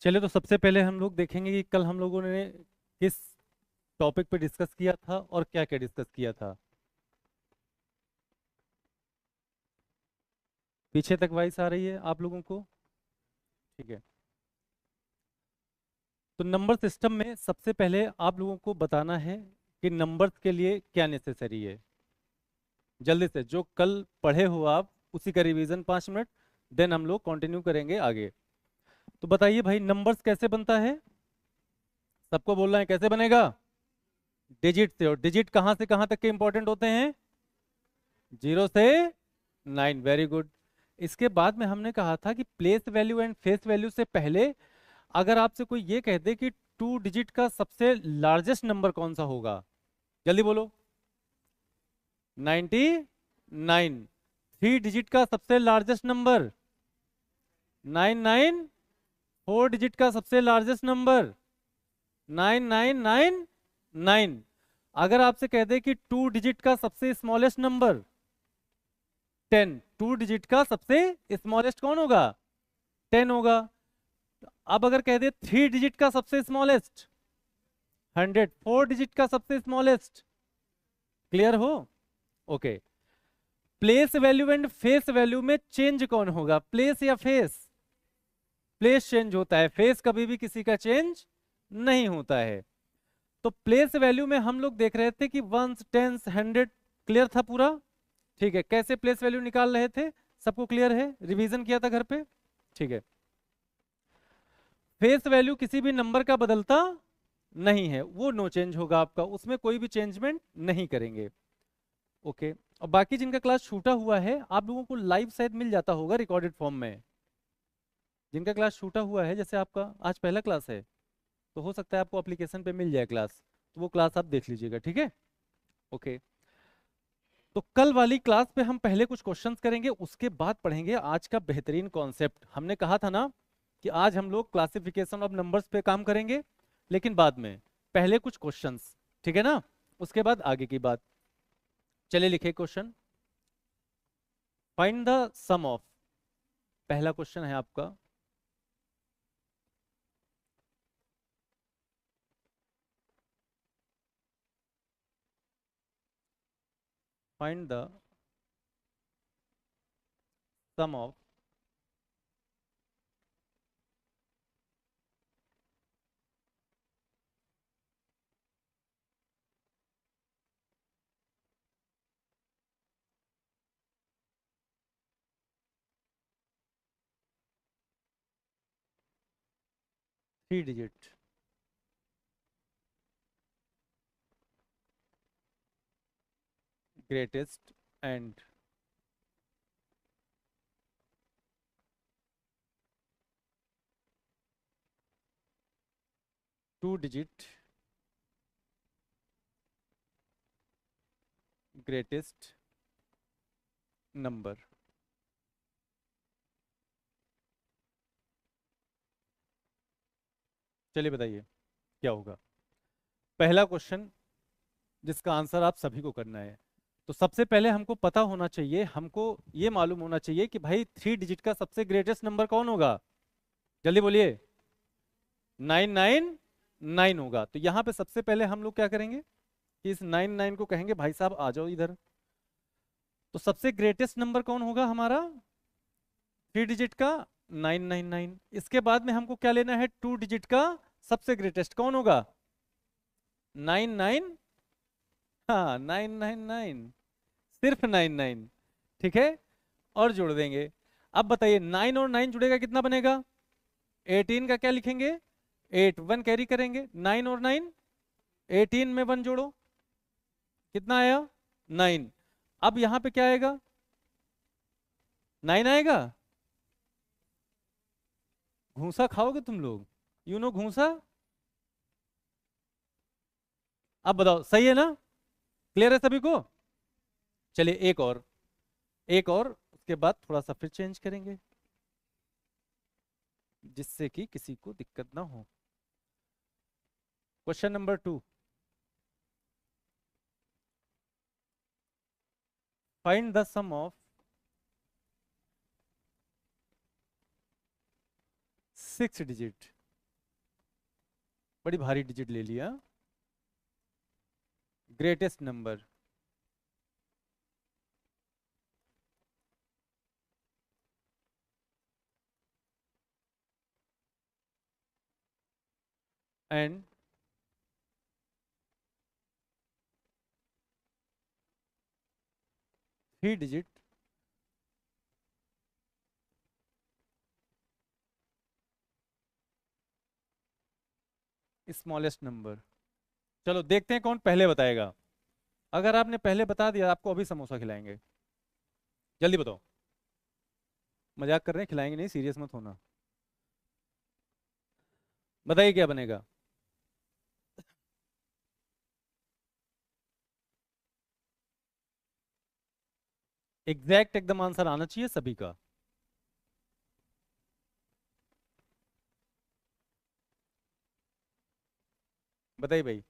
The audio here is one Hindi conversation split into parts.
चलिए, तो सबसे पहले हम लोग देखेंगे कि कल हम लोगों ने किस टॉपिक पे डिस्कस किया था और क्या क्या डिस्कस किया था। पीछे तक वॉइस आ रही है आप लोगों को? ठीक है। तो नंबर सिस्टम में सबसे पहले आप लोगों को बताना है कि नंबर्स के लिए क्या नेसेसरी है। जल्दी से जो कल पढ़े हो आप उसी का रिवीजन 5 मिनट, देन हम लोग कंटिन्यू करेंगे आगे। तो बताइए भाई, नंबर्स कैसे बनता है? सबको बोलना है कैसे बनेगा। डिजिट से। और डिजिट कहाँ से कहाँ तक के इंपॉर्टेंट होते हैं? 0 से 9। Very good. इसके बाद में हमने कहा था कि place value and face value से पहले अगर आपसे कोई ये कह दे कि 2 डिजिट का सबसे लार्जेस्ट नंबर कौन सा होगा, जल्दी बोलो। 99। 3 डिजिट का सबसे लार्जेस्ट नंबर 99। 4 डिजिट का सबसे लार्जेस्ट नंबर 9999। अगर आपसे कह दे कि 2 डिजिट का सबसे स्मॉलेस्ट नंबर 10। 2 डिजिट का सबसे स्मॉलेस्ट कौन होगा? 10 होगा। अब अगर कह दे 3 डिजिट का सबसे स्मॉलेस्ट 100। 4 डिजिट का सबसे स्मॉलेस्ट। क्लियर हो? Okay. Place value and face value में चेंज कौन होगा, प्लेस या फेस? प्लेस चेंज होता है, फेस कभी भी किसी का चेंज नहीं होता है। तो प्लेस वैल्यू में हम लोग देख रहे थे कि वंस, टेंस, 100। क्लियर था पूरा? ठीक है। कैसे प्लेस वैल्यू निकाल रहे थे, सबको क्लियर है? रिवीजन किया था घर पे? ठीक है। फेस वैल्यू किसी भी नंबर का बदलता नहीं है, वो नो चेंज होगा आपका, उसमें कोई भी चेंजमेंट नहीं करेंगे। ओके। और बाकी जिनका क्लास छूटा हुआ है आप लोगों को लाइव शायद मिल जाता होगा रिकॉर्डेड फॉर्म में। जिनका क्लास छूटा हुआ है, जैसे आपका आज पहला क्लास है, तो हो सकता है आपको एप्लीकेशन पे मिल जाए क्लास, तो वो क्लास आप देख लीजिएगा। ठीक है। ओके। तो कल वाली क्लास पे हम पहले कुछ क्वेश्चंस करेंगे, उसके बाद पढ़ेंगे आज का बेहतरीन कॉन्सेप्ट। हमने कहा था ना कि आज हम लोग क्लासिफिकेशन ऑफ नंबर्स पे काम करेंगे, लेकिन बाद में पहले कुछ क्वेश्चंस। ठीक है ना? उसके बाद आगे की बात। चलिए लिखे question. Find the sum of. पहला क्वेश्चन है आपका, find the sum of 3 digit greatest and 2 digit greatest number. चलिए बताइए क्या होगा। पहला क्वेश्चन जिसका आंसर आप सभी को करना है। तो सबसे पहले हमको पता होना चाहिए, हमको ये मालूम होना चाहिए कि भाई 3 डिजिट का सबसे ग्रेटेस्ट नंबर कौन होगा। जल्दी बोलिए। 999 होगा। तो यहाँ पे सबसे पहले हम लोग क्या करेंगे कि इस 99 को कहेंगे भाई साहब आ जाओ इधर। तो सबसे ग्रेटेस्ट नंबर कौन होगा हमारा 3 डिजिट का? 999। इसके बाद में हमको क्या लेना है, 2 डिजिट का सबसे ग्रेटेस्ट कौन होगा? 99। हाँ, 999। सिर्फ 99। ठीक है। और जोड़ देंगे। अब बताइए 9 और 9 जुड़ेगा कितना बनेगा? 18 का क्या लिखेंगे? 8। 1 कैरी करेंगे। 9 और 9, 18 में 1 जोड़ो, कितना आया? 9। अब यहां पे क्या आएगा? 9 आएगा। घूसा खाओगे तुम लोग? यू नो घूसा? अब बताओ सही है ना? क्लियर है सभी को? चलिए एक और, एक और, उसके बाद थोड़ा सा फिर चेंज करेंगे जिससे कि किसी को दिक्कत ना हो। Question number 2। Find the sum of 6 digit बड़ी भारी डिजिट ले लिया। Greatest number, and three digit smallest number. चलो देखते हैं कौन पहले बताएगा। अगर आपने पहले बता दिया आपको अभी समोसा खिलाएंगे। जल्दी बताओ। मजाक कर रहे हैं, खिलाएंगे नहीं, सीरियस मत होना। बताइए क्या बनेगा। एग्जैक्ट एकदम आंसर आना चाहिए सभी का। बताइए भाई।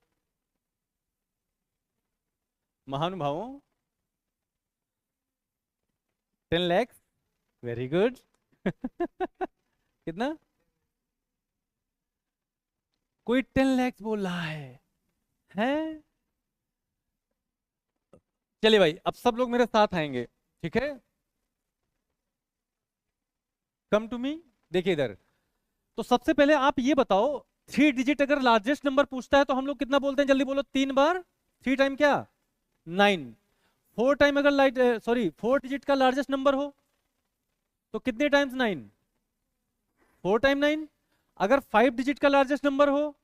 महानुभावों, 10 लाख। Very good. कितना? कोई 10 लाख बोल रहा है? हैं? चलिए भाई, अब सब लोग मेरे साथ आएंगे, ठीक है? Come to me. देखिए इधर। तो सबसे पहले आप ये बताओ, थ्री डिजिट अगर लार्जेस्ट नंबर पूछता है तो हम लोग कितना बोलते हैं? जल्दी बोलो। 3 बार। थ्री टाइम क्या? 9। 4 टाइम अगर लाइट, सॉरी, 4 डिजिट का लार्जेस्ट नंबर हो तो कितने टाइम्स 9? 4 टाइम 9। अगर 5 डिजिट का लार्जेस्ट नंबर हो,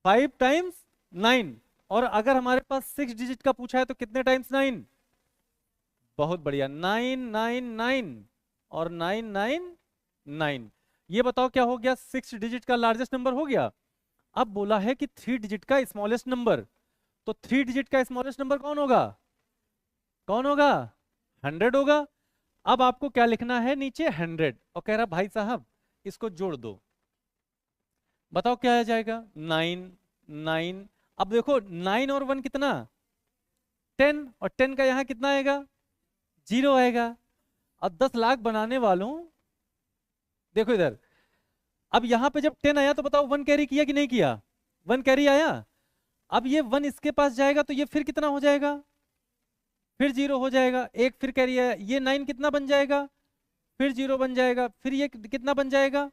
5 टाइम्स 9। और अगर हमारे पास 6 डिजिट का पूछा है तो कितने टाइम्स 9? बहुत बढ़िया, 999 और 999। ये बताओ क्या हो गया? 6 डिजिट का लार्जेस्ट नंबर हो गया। अब बोला है कि 3 डिजिट का स्मॉलेस्ट नंबर, तो 3 डिजिट का स्मॉलेस्ट नंबर कौन होगा? कौन होगा? 100 होगा। अब आपको क्या लिखना है नीचे? 100। और कह रहा भाई साहब इसको जोड़ दो। बताओ क्या आ जाएगा? 9 9। अब देखो 9 और 1 कितना? 10। और 10 का यहाँ कितना आएगा? 0 आएगा। अब 10 लाख बनाने वालों, देखो इधर। अब यहाँ पे जब 10 आया तो बताओ 1 कैरी किया कि नहीं किया? 1 कैरी आया। अब ये 1 इसके पास जाएगा तो ये फिर कितना हो जाएगा? फिर 0 हो जाएगा। एक फिर कैरी आया, ये 9 कितना बन जाएगा? फिर 0 बन जाएगा। फिर ये कितना बन जाएगा?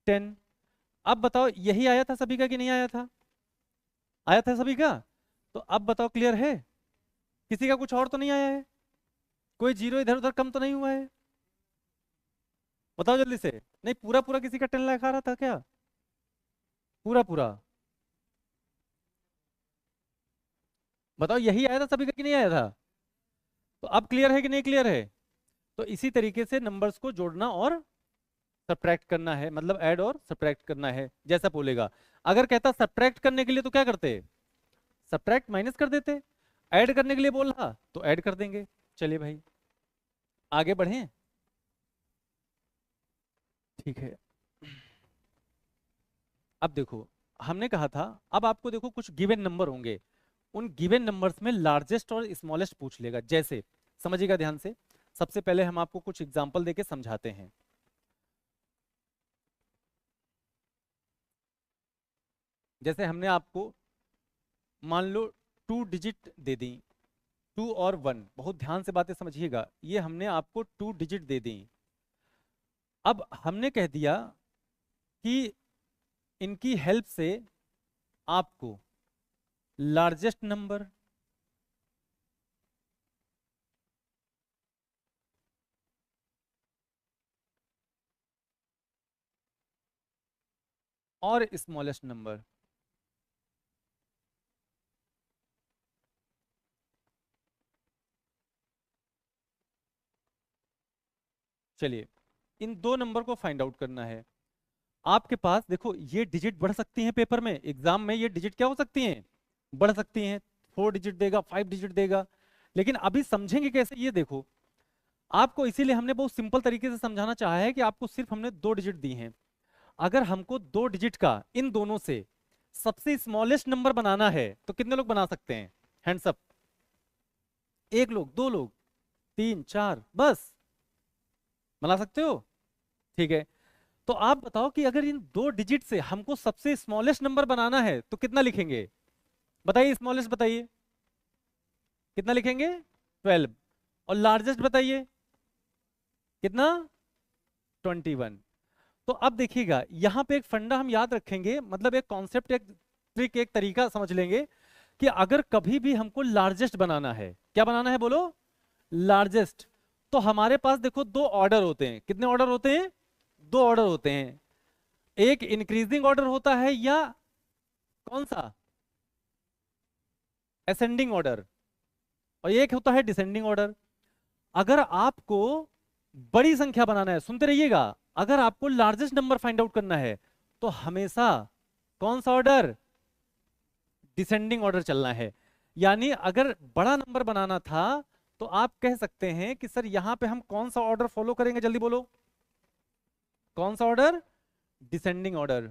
10। अब बताओ यही आया था सभी का कि नहीं आया था? आया था सभी का। तो अब बताओ क्लियर है? किसी का कुछ और तो नहीं आया है? कोई 0 इधर उधर कम तो नहीं हुआ है? बताओ जल्दी से। नहीं, पूरा पूरा किसी का 10 लाख आ रहा था क्या? पूरा पूरा? बताओ यही आया था सभी का कि नहीं आया था? तो अब क्लियर है कि नहीं क्लियर है? तो इसी तरीके से नंबर्स को जोड़ना और सब्ट्रैक्ट करना है, मतलब ऐड और सब्ट्रैक्ट करना है, जैसा बोलेगा। अगर कहता सब्ट्रैक्ट करने के लिए तो क्या करते? सब्ट्रैक्ट माइनस कर देते। ऐड करने के लिए बोल रहा तो ऐड कर देंगे। चलिए भाई आगे बढ़ें। ठीक है। अब देखो, हमने कहा था, अब आपको देखो कुछ गिवन नंबर होंगे, उन गिवन नंबर्स में लार्जेस्ट और स्मॉलेस्ट पूछ लेगा। जैसे, समझिएगा ध्यान से। सबसे पहले हम आपको कुछ एग्जांपल देके समझाते हैं। जैसे हमने आपको, मान लो, 2 डिजिट दे दी। 2 और 1, बहुत ध्यान से बातें समझिएगा। ये हमने आपको 2 डिजिट दे दी। अब हमने कह दिया कि इनकी हेल्प से आपको लार्जेस्ट नंबर और स्मॉलेस्ट नंबर, चलिए इन दो नंबर को फाइंड आउट करना है। आपके पास देखो ये डिजिट बढ़ सकती हैं, पेपर में एग्जाम में ये डिजिट क्या हो सकती हैं? बढ़ सकती हैं। 4 डिजिट देगा, 5 डिजिट देगा। लेकिन अभी समझेंगे कैसे, ये देखो। आपको इसीलिए हमने बहुत सिंपल तरीके से समझाना चाहा है कि आपको सिर्फ हमने 2 डिजिट दी हैं। अगर हमको 2 डिजिट का इन दोनों से सबसे स्मॉलेस्ट नंबर बनाना है तो कितने लोग बना सकते हैं? Hands up. 1 लोग, 2 लोग, 3, 4, बस बना सकते हो? ठीक है। तो आप बताओ कि अगर इन दो डिजिट से हमको सबसे स्मॉलेस्ट नंबर बनाना है तो कितना लिखेंगे? बताइए, स्मॉलेस्ट बताइए कितना लिखेंगे? 12। और लार्जेस्ट बताइए कितना? 21। तो अब देखिएगा यहां पे एक फंडा हम याद रखेंगे, मतलब एक कॉन्सेप्ट, एक ट्रिक, एक तरीका समझ लेंगे कि अगर कभी भी हमको लार्जेस्ट बनाना है, क्या बनाना है बोलो? लार्जेस्ट। तो हमारे पास देखो दो ऑर्डर होते हैं। कितने ऑर्डर होते हैं? दो ऑर्डर होते हैं। एक इंक्रीजिंग ऑर्डर होता है या कौन सा? Ascending order. और एक होता है डिसेंडिंग ऑर्डर। अगर आपको बड़ी संख्या बनाना है, सुनते रहिएगा, अगर आपको लार्जेस्ट नंबर फाइंड आउट करना है तो हमेशा कौन सा ऑर्डर? डिसेंडिंग ऑर्डर चलना है। यानी अगर बड़ा नंबर बनाना था तो आप कह सकते हैं कि सर यहां पे हम कौन सा ऑर्डर फॉलो करेंगे? जल्दी बोलो, कौन सा ऑर्डर? Descending order.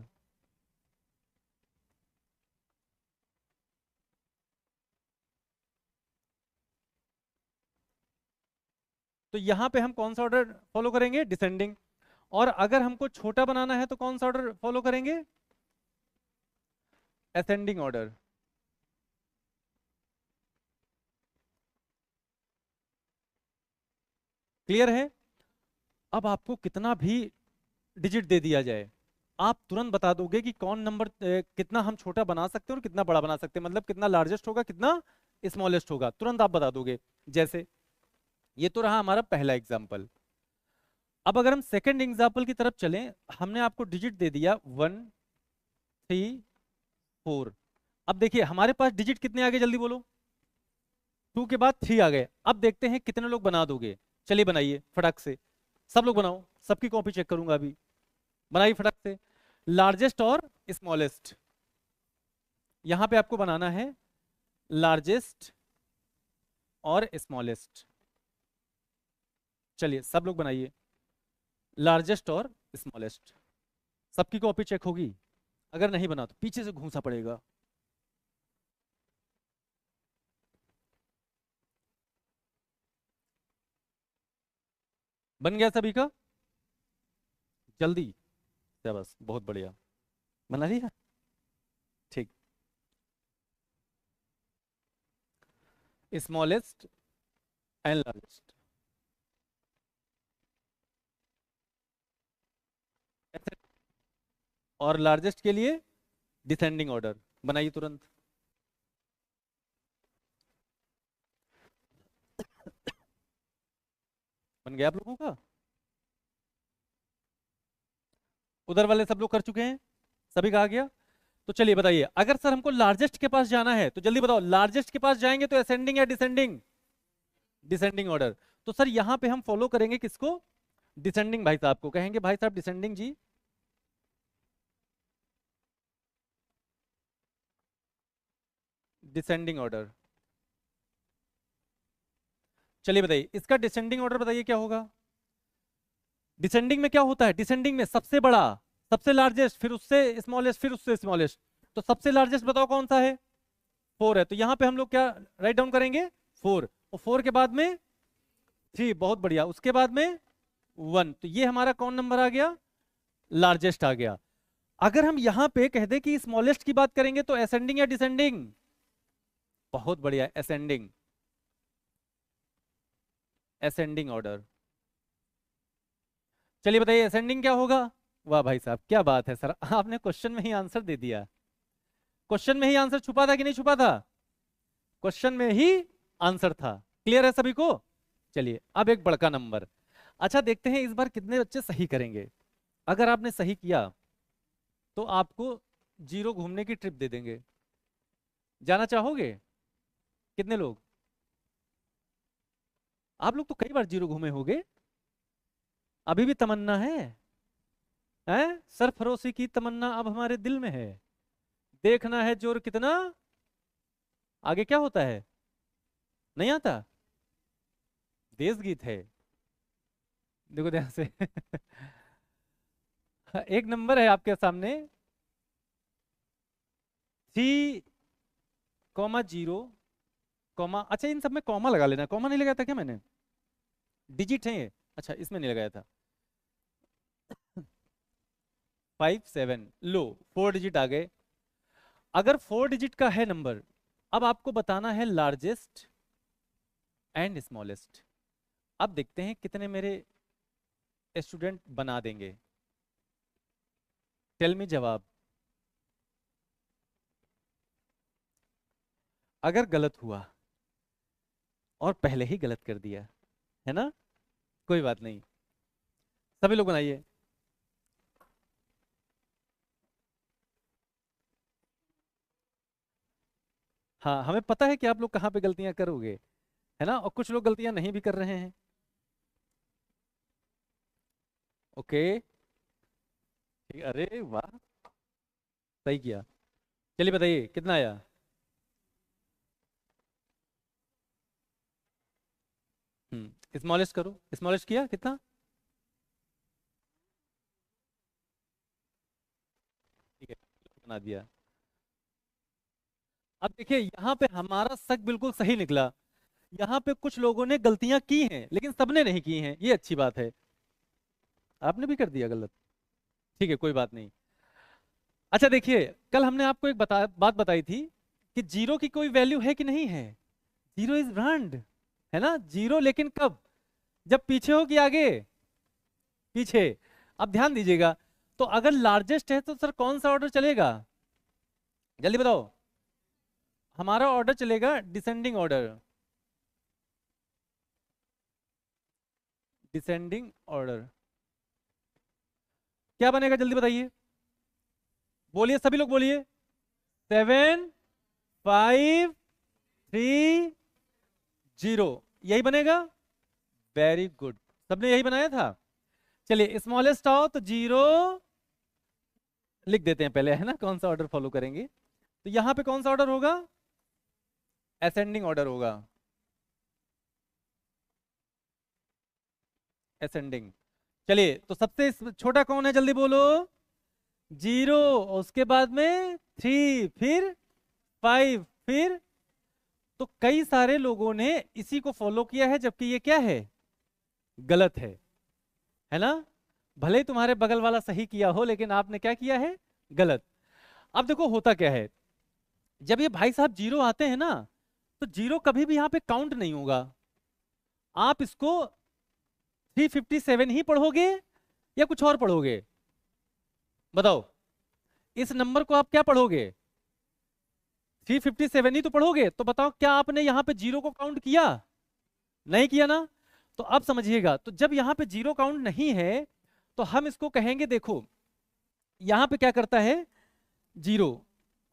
तो यहां पे हम कौन सा ऑर्डर फॉलो करेंगे? डिसेंडिंग। और अगर हमको छोटा बनाना है तो कौन सा ऑर्डर फॉलो करेंगे? Ascending order. क्लियर है? अब आपको कितना भी डिजिट दे दिया जाए, आप तुरंत बता दोगे कि कौन नंबर कितना हम छोटा बना सकते हैं और कितना बड़ा बना सकते हैं, मतलब कितना लार्जेस्ट होगा कितना स्मॉलेस्ट होगा, तुरंत आप बता दोगे। जैसे ये तो रहा हमारा पहला एग्जाम्पल। अब अगर हम सेकंड एग्जाम्पल की तरफ चलें, हमने आपको डिजिट दे दिया 1 3 4। अब देखिए हमारे पास डिजिट कितने आ गए? जल्दी बोलो। 2 के बाद 3 आ गए। अब देखते हैं कितने लोग बना दोगे। चलिए बनाइए फटाक से, सब लोग बनाओ, सबकी कॉपी चेक करूंगा अभी। बनाइए फटाक से। लार्जेस्ट और स्मॉलेस्ट, यहां पे आपको बनाना है लार्जेस्ट और स्मॉलेस्ट। चलिए सब लोग बनाइए लार्जेस्ट और स्मॉलेस्ट। सबकी कॉपी चेक होगी, अगर नहीं बना तो पीछे से घूंसा पड़ेगा। बन गया सभी का? जल्दी, बस बहुत बढ़िया, बना लिया। ठीक, स्मॉलेस्ट एंड लार्जेस्ट। और लार्जेस्ट के लिए डिसेंडिंग ऑर्डर। बनाइए तुरंत। बन गया आप लोगों का? उधर वाले सब लोग कर चुके हैं? सभी का आ गया? तो चलिए बताइए, अगर सर हमको लार्जेस्ट के पास जाना है तो जल्दी बताओ, लार्जेस्ट के पास जाएंगे तो असेंडिंग या डिसेंडिंग? Descending order. तो सर यहां पे हम फॉलो करेंगे किसको? डिसेंडिंग। भाई साहब को कहेंगे भाई साहब डिसेंडिंग जी। Descending order. चलिए बताइए इसका डिसेंडिंग ऑर्डर बताइए क्या होगा? डिसेंडिंग में क्या होता है? डिसेंडिंग में सबसे बड़ा, सबसे लार्जेस्ट, फिर उससे स्मॉलेस्ट, फिर उससे स्मॉलेस्ट। तो सबसे लार्जेस्ट बताओ कौन सा है? 4 है। तो यहां पे हम लोग क्या राइट डाउन करेंगे? 4। और 4 के बाद में 3, बहुत बढ़िया, उसके बाद में 1। तो ये हमारा कौन नंबर आ गया? लार्जेस्ट आ गया। अगर हम यहां पे कह दे कि स्मॉलेस्ट की बात करेंगे तो असेंडिंग या डिसेंडिंग? बहुत बढ़िया, असेंडिंग। Ascending order. चलिए बताइए असेंडिंग क्या होगा? वाह भाई साहब क्या बात है सर, आपने क्वेश्चन में ही आंसर दे दिया। क्वेश्चन में ही आंसर छुपा था कि नहीं छुपा था? क्वेश्चन में ही आंसर था। क्लियर है सभी को? चलिए अब एक बड़का नंबर। अच्छा देखते हैं इस बार कितने बच्चे सही करेंगे। अगर आपने सही किया तो आपको जीरो घूमने की ट्रिप दे देंगे। जाना चाहोगे? कितने लोग? आप लोग तो कई बार जीरो घूमे होगे, अभी भी तमन्ना है? हैं? सरफरोशी की तमन्ना अब हमारे दिल में है, देखना है जोर कितना। आगे क्या होता है? नहीं आता? देश गीत है, देखो ध्यान से। एक नंबर है आपके सामने, 3 0 अच्छा इन सब में कॉमा लगा लेना। कॉमा नहीं लगाया था क्या मैंने? डिजिट है ये, अच्छा इसमें नहीं लगाया था। 57 लो 4 डिजिट आ गए। अगर 4 डिजिट का है नंबर, अब आपको बताना है लार्जेस्ट एंड स्मॉलेस्ट। अब देखते हैं कितने मेरे स्टूडेंट बना देंगे। टेल मी जवाब। अगर गलत हुआ और पहले ही गलत कर दिया है ना, कोई बात नहीं, सभी लोग बनाइए। हाँ, हमें पता है कि आप लोग कहाँ पे गलतियां करोगे, है ना, और कुछ लोग गलतियां नहीं भी कर रहे हैं। ओके, ठीक, अरे वाह, सही किया। चलिए बताइए कितना आया। स्मॉलेस्ट करो, स्मॉलेस्ट किया कितना। ठीक है, बना दिया। अब देखिए यहाँ पे हमारा शक बिल्कुल सही निकला। यहाँ पे कुछ लोगों ने गलतियां की हैं लेकिन सबने नहीं की हैं, ये अच्छी बात है। आपने भी कर दिया गलत, ठीक है, कोई बात नहीं। अच्छा देखिए, कल हमने आपको एक बात बताई थी कि जीरो की कोई वैल्यू है कि नहीं है। जीरो इज ब्रांड, है ना, जीरो, लेकिन कब, जब पीछे हो कि आगे, पीछे। अब ध्यान दीजिएगा, तो अगर लार्जेस्ट है तो सर कौन सा ऑर्डर चलेगा, जल्दी बताओ। हमारा ऑर्डर चलेगा डिसेंडिंग ऑर्डर, डिसेंडिंग ऑर्डर। क्या बनेगा जल्दी बताइए, बोलिए सभी लोग बोलिए। 7 5 3 0, यही बनेगा। वेरी गुड, सबने यही बनाया था। चलिए स्मॉलेस्ट आओ तो जीरो लिख देते हैं पहले, है ना, कौन सा ऑर्डर फॉलो करेंगे। तो यहां पे कौन सा ऑर्डर होगा, असेंडिंग ऑर्डर होगा, असेंडिंग। चलिए तो सबसे छोटा कौन है जल्दी बोलो, जीरो, उसके बाद में 3, फिर 5, फिर। तो कई सारे लोगों ने इसी को फॉलो किया है जबकि ये क्या है, गलत है ना। भले ही तुम्हारे बगल वाला सही किया हो लेकिन आपने क्या किया है, गलत। अब देखो होता क्या है, जब ये भाई साहब जीरो आते हैं ना, तो जीरो कभी भी यहाँ पे काउंट नहीं होगा। आप इसको 357 ही पढ़ोगे या कुछ और पढ़ोगे, बताओ। इस नंबर को आप क्या पढ़ोगे, 357 ही तो पढ़ोगे। तो बताओ क्या आपने यहाँ पे जीरो को काउंट किया, नहीं किया ना। तो अब समझिएगा, तो जब यहाँ पे जीरो काउंट नहीं है तो हम इसको कहेंगे, देखो यहाँ पे क्या करता है जीरो।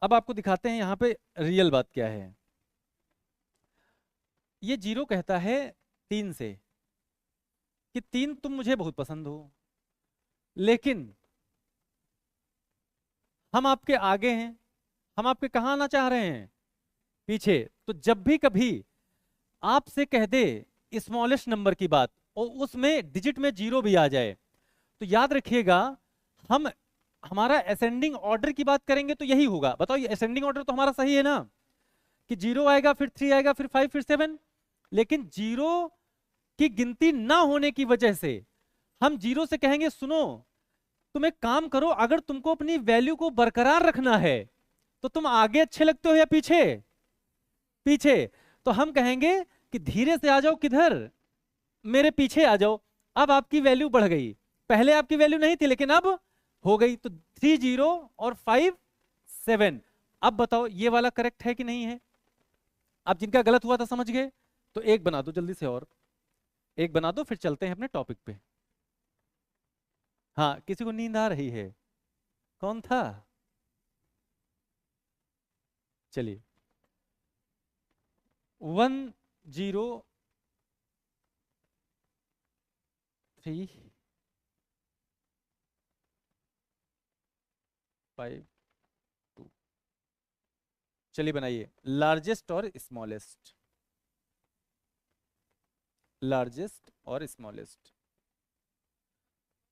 अब आपको दिखाते हैं यहाँ पे रियल बात क्या है। ये जीरो कहता है 3 से कि 3 तुम मुझे बहुत पसंद हो, लेकिन हम आपके आगे हैं, हम आपके कहाँ आना चाह रहे हैं, पीछे। तो जब भी कभी आपसे कह दे स्मॉलेस्ट नंबर की बात और उसमें डिजिट में जीरो भी आ जाए, तो याद रखिएगा, हम हमारा असेंडिंग ऑर्डर की बात करेंगे तो यही होगा। बताओ ये असेंडिंग ऑर्डर तो हमारा सही है ना, कि जीरो आएगा, फिर 3 आएगा, फिर 5, फिर 7। लेकिन जीरो की गिनती ना होने की वजह से हम जीरो से कहेंगे, सुनो तुम एक काम करो, अगर तुमको अपनी वैल्यू को बरकरार रखना है तो तुम आगे अच्छे लगते हो या पीछे, पीछे। तो हम कहेंगे कि धीरे से आ जाओ, किधर, मेरे पीछे आ जाओ। अब आपकी वैल्यू बढ़ गई, पहले आपकी वैल्यू नहीं थी लेकिन अब हो गई। तो 3 जीरो और 5 7। अब बताओ ये वाला करेक्ट है कि नहीं है। अब जिनका गलत हुआ था समझ गए, तो एक बना दो जल्दी से, और एक बना दो, फिर चलते हैं अपने टॉपिक पे। हाँ, किसी को नींद आ रही है, कौन था, चलिए। 1 0 3 5 2। चलिए बनाइए लार्जेस्ट और स्मॉलेस्ट, लार्जेस्ट और स्मॉलेस्ट।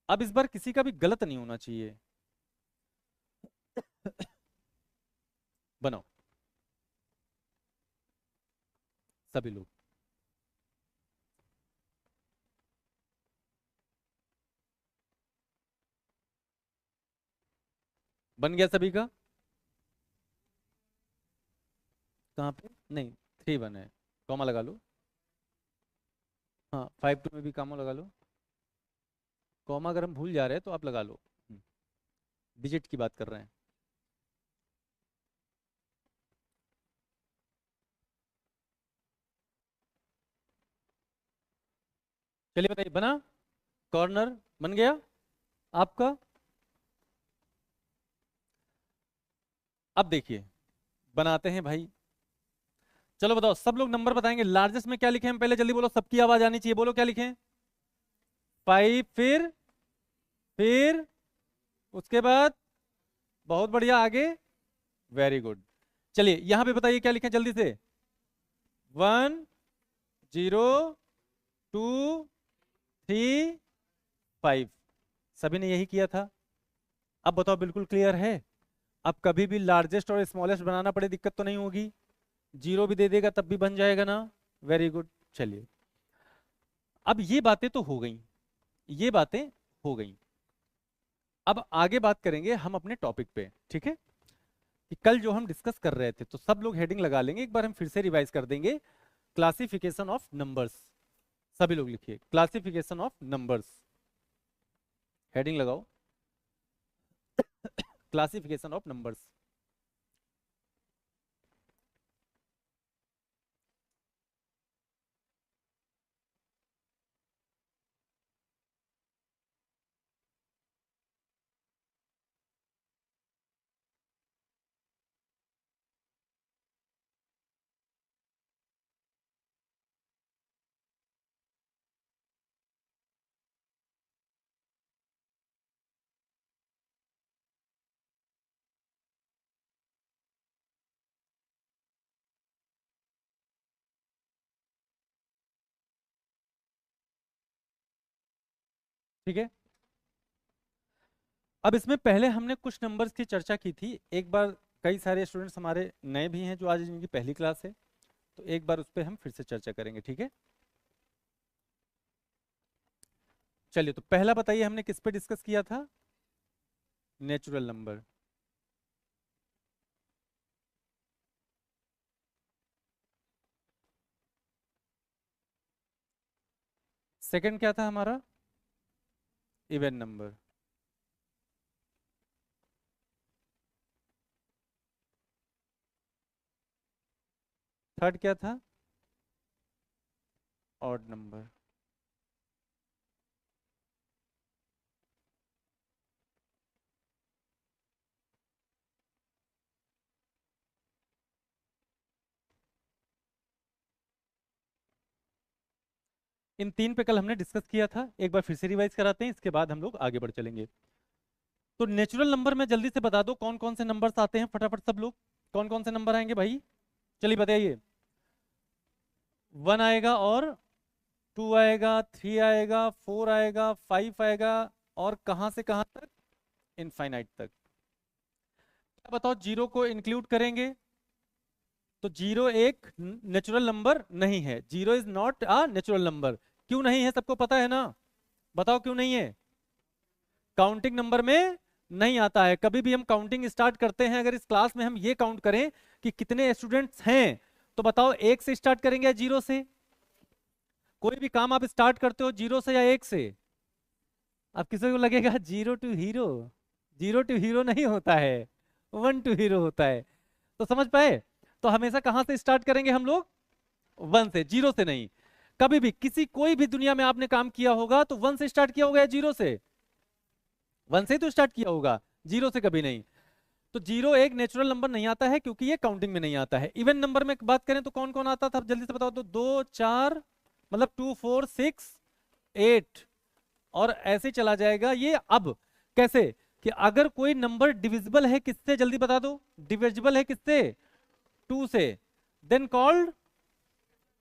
अब इस बार किसी का भी गलत नहीं होना चाहिए। बनाओ सभी लोग। बन गया सभी का? कहाँ पे? नहीं, 3 बने, कॉमा लगा लो। हाँ, 5 2 में भी कॉमा लगा लो। कॉमा अगर हम भूल जा रहे हैं तो आप लगा लो। डिजिट की बात कर रहे हैं। चलिए बताइए, बना? कॉर्नर बन गया आपका? अब देखिए, बनाते हैं भाई। चलो बताओ, सब लोग नंबर बताएंगे। लार्जेस्ट में क्या लिखे हम? पहले जल्दी बोलो, सबकी आवाज आनी चाहिए, बोलो क्या लिखें? 5, फिर उसके बाद? बहुत बढ़िया, आगे? Very good. चलिए यहां पे बताइए क्या लिखें जल्दी से। 1 0 2 3 5। सभी ने यही किया था। अब बताओ, बिल्कुल क्लियर है? अब कभी भी लार्जेस्ट और स्मॉलेस्ट बनाना पड़े दिक्कत तो नहीं होगी? जीरो भी दे देगा तब भी बन जाएगा ना? Very good. चलिए, अब ये बातें तो हो गई, ये बातें हो गई। अब आगे बात करेंगे हम अपने टॉपिक पे, ठीक है? कि कल जो हम डिस्कस कर रहे थे, तो सब लोग हेडिंग लगा लेंगे, एक बार हम फिर से रिवाइज कर देंगे। Classification of numbers. सभी लोग लिखिए, क्लासिफिकेशन ऑफ नंबर्स। हेडिंग लगाओ, क्लासिफिकेशन ऑफ नंबर्स। ठीक है, अब इसमें पहले हमने कुछ नंबर्स की चर्चा की थी एक बार। कई सारे स्टूडेंट्स हमारे नए भी हैं जो आज इनकी पहली क्लास है, तो एक बार उस पर हम फिर से चर्चा करेंगे, ठीक है? चलिए, तो पहला बताइए हमने किस पे डिस्कस किया था? Natural number. सेकंड क्या था हमारा? Even number. थर्ड क्या था? Odd number. इन तीन पे कल हमने डिस्कस किया था, एक बार फिर से रिवाइज कराते हैं, इसके बाद हम लोग आगे बढ़ चलेंगे। तो नेचुरल नंबर में जल्दी से बता दो कौन कौन से नंबर्स आते हैं, फटाफट सब लोग। कौन कौन से नंबर आएंगे भाई? चलिए बताइए। 1 आएगा, और 2 आएगा, 3 आएगा, 4 आएगा, 5 आएगा, और कहां से कहां तक? इनफाइनाइट तक। क्या बताओ, जीरो को इंक्लूड करेंगे? तो जीरो एक नेचुरल नंबर नहीं है। Zero is not a natural number. क्यों नहीं है? सबको पता है ना? बताओ क्यों नहीं है? काउंटिंग नंबर में नहीं आता है। कभी भी हम काउंटिंग स्टार्ट करते हैं, अगर इस क्लास में हम ये काउंट करें कि कितने स्टूडेंट्स हैं, तो बताओ एक से स्टार्ट करेंगे या जीरो से? कोई भी काम आप स्टार्ट करते हो जीरो से या एक से? अब किसी को लगेगा zero to hero. Zero to hero नहीं होता है, 1 टू हीरो होता है। तो समझ पाए? तो हमेशा कहां से स्टार्ट करेंगे हम लोग? 1 से, जीरो से नहीं। कभी भी किसी कोई भी दुनिया में आपने काम किया होगा तो 1 से स्टार्ट किया होगा या जीरो से? 1 से ही तो स्टार्ट किया होगा, जीरो से कभी नहीं। तो जीरो एक नेचुरल नंबर नहीं आता है, क्योंकि ये काउंटिंग में नहीं आता है। इवन नंबर में बात करें तो कौन कौन आता था, जल्दी से बताओ तो। 2 4, मतलब 2 4 6 8, और ऐसे चला जाएगा ये। अब कैसे? कि अगर कोई नंबर डिविजिबल है किससे, जल्दी बता दो। डिविजिबल है किससे? 2 से, then called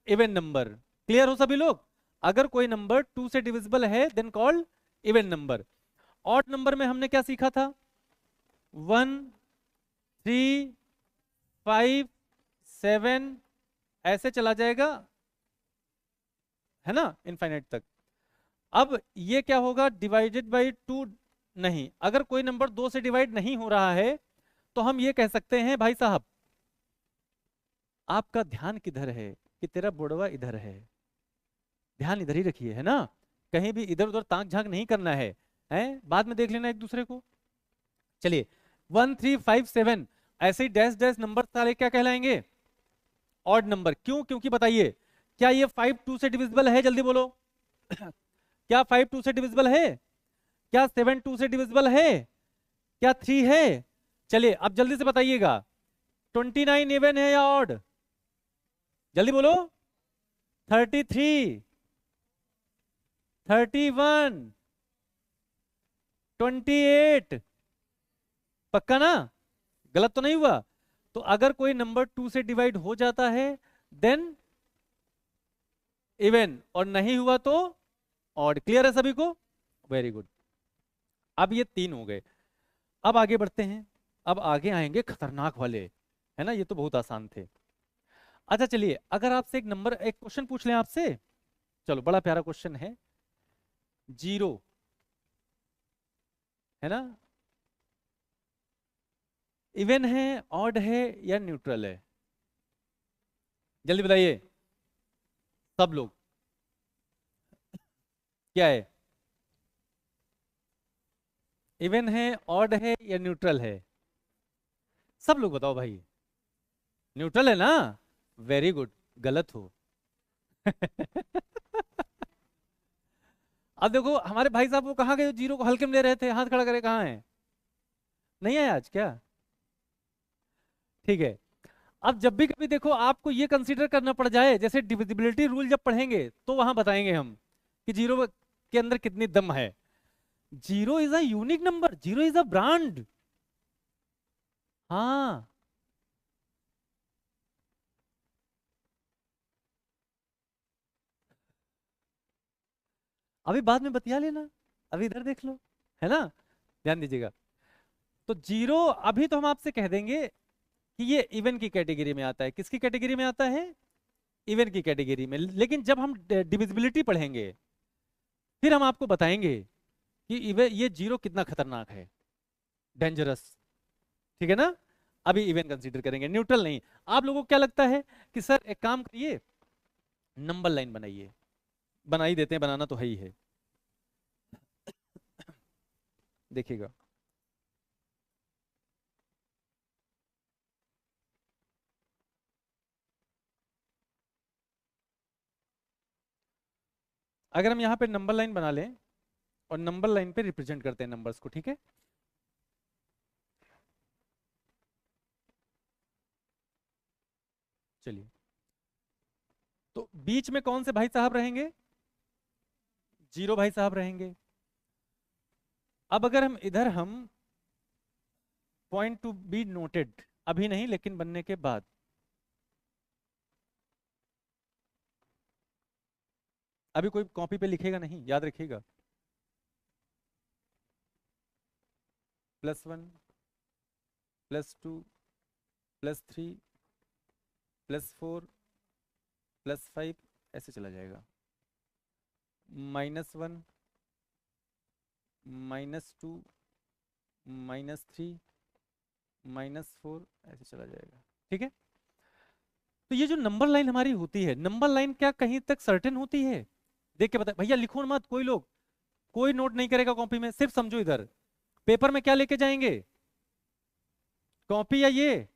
even number. Clear हो सभी लोग? अगर कोई नंबर 2 से डिविजिबल है then called even number. Odd number में हमने क्या सीखा था? 1 3 5 7, ऐसे चला जाएगा, है ना, इनफाइनाइट तक। अब ये क्या होगा? डिवाइडेड बाई 2 नहीं, अगर कोई नंबर 2 से डिवाइड नहीं हो रहा है तो हम ये कह सकते हैं भाई साहब आपका ध्यान किधर है कि तेरा बुढ़वा इधर है, ध्यान इधर ही रखिए, है ना, कहीं भी इधर उधर ताक झांक नहीं करना है, बाद में देख लेना एक दूसरे को। चलिए 1357 ऐसे ही डैश डैश नंबर सारे क्या कहलाएंगे, ऑड नंबर। क्यों? क्योंकि बताइए क्या ये 5 2 से डिविजिबल है, जल्दी बोलो क्या 5 2 से डिविजिबल है, क्या 7 2 से डिविजिबल है, क्या 3 है? चलिए अब जल्दी से बताइएगा 29 इवन है या ऑड, जल्दी बोलो। 33, 31, 28, पक्का ना, गलत तो नहीं हुआ? तो अगर कोई नंबर 2 से डिवाइड हो जाता है देन इवन, और नहीं हुआ तो ऑड। क्लियर है सभी को? Very good. अब ये 3 हो गए। अब आगे बढ़ते हैं, अब आगे आएंगे खतरनाक वाले, है ना, ये तो बहुत आसान थे। अच्छा चलिए अगर आपसे एक क्वेश्चन पूछ लें आपसे, चलो बड़ा प्यारा क्वेश्चन है, 0 है ना, इवन है, ऑड है या न्यूट्रल है, जल्दी बताइए सब लोग, क्या है, इवन है, ऑड है या न्यूट्रल है? सब लोग बताओ भाई। न्यूट्रल है ना, वेरी गुड, गलत हो अब देखो हमारे भाई साहब वो कहाँ गए, जीरो को हल्के में ले रहे थे, हाथ खड़ा करे, कहाँ है, नहीं आए आज क्या? ठीक है, अब जब भी कभी देखो आपको ये कंसीडर करना पड़ जाए, जैसे डिविजिबिलिटी रूल जब पढ़ेंगे तो वहां बताएंगे हम कि जीरो के अंदर कितनी दम है। Zero is a unique number, zero is a brand. हाँ, अभी बाद में बतिया लेना, अभी इधर देख लो, है ना, ध्यान दीजिएगा। तो जीरो अभी तो हम आपसे कह देंगे कि ये इवन की कैटेगरी में आता है, किसकी कैटेगरी में आता है, इवन की कैटेगरी में। लेकिन जब हम डिविजिबिलिटी पढ़ेंगे फिर हम आपको बताएंगे कि इवन ये जीरो कितना खतरनाक है, डेंजरस, ठीक है ना। अभी इवन कंसीडर करेंगे, न्यूट्रल नहीं। आप लोगों को क्या लगता है कि सर एक काम करिए, नंबर लाइन बनाइए, बना ही देते हैं, बनाना तो है ही है, देखिएगा। अगर हम यहाँ पे नंबर लाइन बना लें और नंबर लाइन पे रिप्रेजेंट करते हैं नंबर्स को, ठीक है, चलिए। तो बीच में कौन से भाई साहब रहेंगे, जीरो भाई साहब रहेंगे। अब अगर हम इधर हम पॉइंट टू बी नोटेड, अभी नहीं लेकिन बनने के बाद, अभी कोई कॉपी पे लिखेगा नहीं, याद रखिएगा, +1, +2, +3, +4, +5, ऐसे चला जाएगा, -1, -2, -3, -4, ऐसे चला जाएगा, ठीक है। तो ये जो नंबर लाइन हमारी होती है, नंबर लाइन क्या कहीं तक सर्टेन होती है? देख के बता भैया, लिखो मत कोई लोग, कोई नोट नहीं करेगा कॉपी में, सिर्फ समझो इधर पेपर में क्या लेके जाएंगे, कॉपी या ये,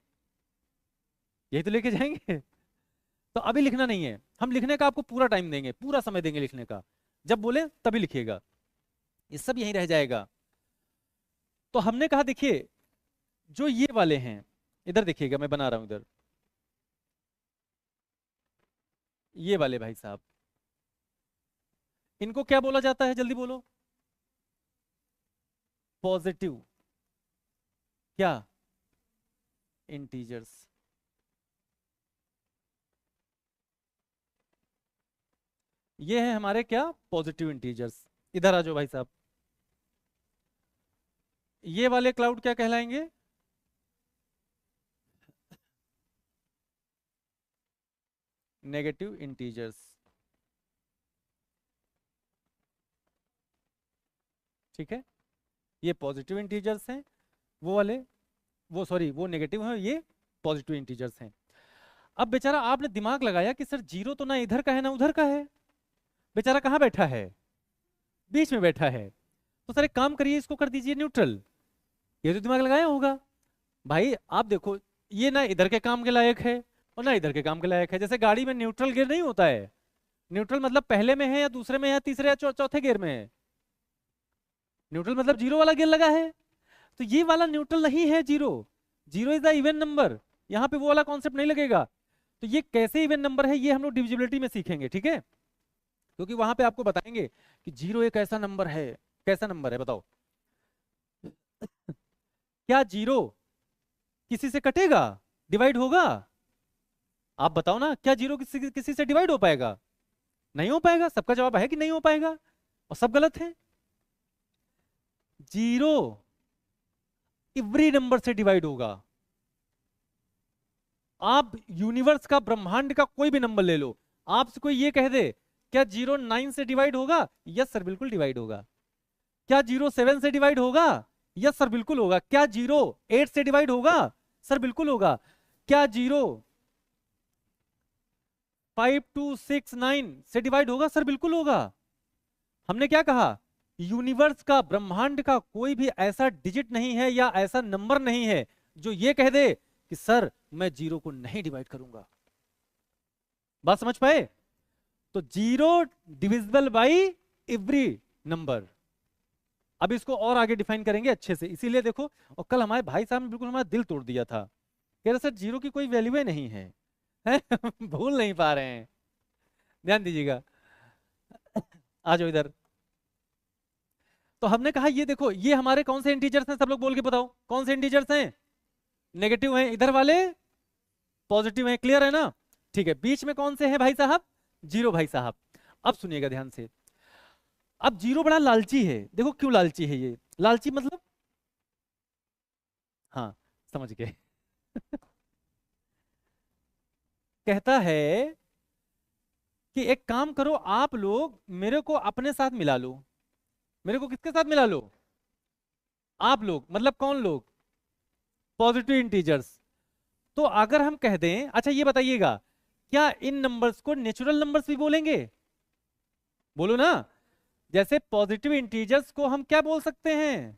यही तो लेके जाएंगे तो अभी लिखना नहीं है, हम लिखने का आपको पूरा टाइम देंगे, पूरा समय देंगे लिखने का, जब बोले तभी लिखिएगा, ये सब यहीं रह जाएगा। तो हमने कहा देखिए जो ये वाले हैं, इधर देखिएगा मैं बना रहा हूं इधर, ये वाले भाई साहब, इनको क्या बोला जाता है, जल्दी बोलो, पॉजिटिव क्या, इंटीजर्स। ये है हमारे क्या, पॉजिटिव इंटीजर्स। इधर आ जाओ भाई साहब, ये वाले क्लाउड क्या कहलाएंगे, नेगेटिव इंटीजर्स, ठीक है। ये पॉजिटिव इंटीजर्स हैं, वो वाले वो सॉरी वो नेगेटिव हैं, ये पॉजिटिव इंटीजर्स हैं। अब बेचारा आपने दिमाग लगाया कि सर जीरो तो ना इधर का है ना उधर का है, बेचारा कहाँ बैठा है, बीच में बैठा है। तो सर एक काम करिए, इसको कर दीजिए न्यूट्रल। ये तो दिमाग लगाया होगा भाई। आप देखो ये ना इधर के काम के लायक है और ना इधर के काम के लायक है। जैसे गाड़ी में न्यूट्रल गियर नहीं होता है, न्यूट्रल मतलब पहले में है या दूसरे में है या तीसरे या चौथे गियर में है। न्यूट्रल मतलब जीरो वाला गियर लगा है, तो ये वाला न्यूट्रल नहीं है zero. Zero is the even number, यहाँ पे वो वाला कॉन्सेप्ट नहीं लगेगा। तो ये कैसे इवन नंबर है ये हम लोग डिविजिबिलिटी में सीखेंगे, ठीक है। क्योंकि वहां पे आपको बताएंगे कि जीरो एक ऐसा नंबर है। कैसा नंबर है बताओ? क्या जीरो किसी से कटेगा, डिवाइड होगा? आप बताओ ना, क्या जीरो किसी से डिवाइड हो पाएगा? नहीं हो पाएगा। सबका जवाब है कि नहीं हो पाएगा, और सब गलत है। जीरो एवरी नंबर से डिवाइड होगा। आप यूनिवर्स का, ब्रह्मांड का कोई भी नंबर ले लो, आपसे कोई ये कह दे क्या जीरो 9 से डिवाइड होगा? यस सर बिल्कुल डिवाइड होगा। क्या जीरो 7 से डिवाइड होगा? यस सर बिल्कुल होगा। क्या जीरो 8 से डिवाइड होगा? सर बिल्कुल होगा। क्या जीरो 5 2 6 9 से डिवाइड होगा? सर बिल्कुल होगा। हमने क्या कहा? यूनिवर्स का, ब्रह्मांड का कोई भी ऐसा डिजिट नहीं है या ऐसा नंबर नहीं है जो ये कह दे कि सर मैं जीरो को नहीं डिवाइड करूंगा। बात समझ पाए? तो zero divisible by every number. अब इसको और आगे डिफाइन करेंगे अच्छे से, इसीलिए देखो। और कल हमारे भाई साहब ने बिल्कुल हमारा दिल तोड़ दिया था, कह रहे सर जीरो की कोई वैल्यू ही नहीं है, भूल नहीं पा रहे हैं। ध्यान दीजिएगा, आ जाओ इधर। तो हमने कहा ये देखो, ये हमारे कौन से इंटीजर्स हैं? सब लोग बोल के बताओ कौन से इंटीजर्स हैं? नेगेटिव हैं, इधर वाले पॉजिटिव हैं। क्लियर है ना? ठीक है। बीच में कौन से हैं भाई साहब? जीरो भाई साहब। अब सुनिएगा ध्यान से। अब जीरो बड़ा लालची है। देखो क्यों लालची है ये? लालची मतलब, हाँ समझ गए। कहता है कि एक काम करो आप लोग, मेरे को अपने साथ मिला लो। मेरे को किसके साथ मिला लो? आप लोग मतलब कौन लोग? Positive integers. तो अगर हम कह दें, अच्छा ये बताइएगा, क्या इन नंबर्स को नेचुरल नंबर्स भी बोलेंगे? बोलो ना। जैसे पॉजिटिव इंटीजर्स को हम क्या बोल सकते हैं?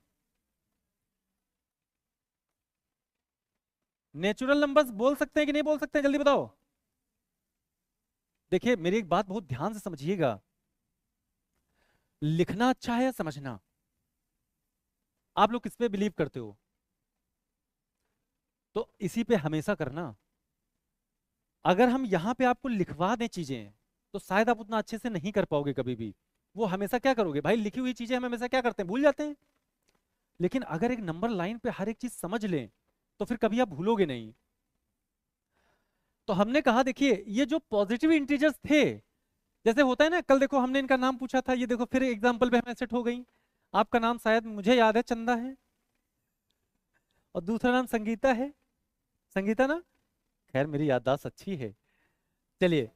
नेचुरल नंबर्स बोल सकते हैं कि नहीं बोल सकते हैं? जल्दी बताओ। देखिए मेरी एक बात बहुत ध्यान से समझिएगा, लिखना अच्छा है या समझना? आप लोग किस पे बिलीव करते हो? तो इसी पे हमेशा करना। अगर हम यहां पे आपको लिखवा दें चीजें तो शायद आप उतना अच्छे से नहीं कर पाओगे कभी भी। वो हमेशा क्या करोगे भाई, लिखी हुई चीजें हम हमेशा क्या करते हैं, भूल जाते हैं। लेकिन अगर एक नंबर लाइन पे हर एक चीज समझ लें तो फिर कभी आप भूलोगे नहीं। तो हमने कहा देखिए ये जो पॉजिटिव इंटीजर्स थे, जैसे होता है ना, कल देखो हमने इनका नाम पूछा था, ये देखो फिर एग्जाम्पल पे हमें सेट हो गई। आपका नाम शायद मुझे याद है चंदा है, और दूसरा नाम संगीता है। संगीता ना, खैर मेरी याददाश्त अच्छी है। चलिए,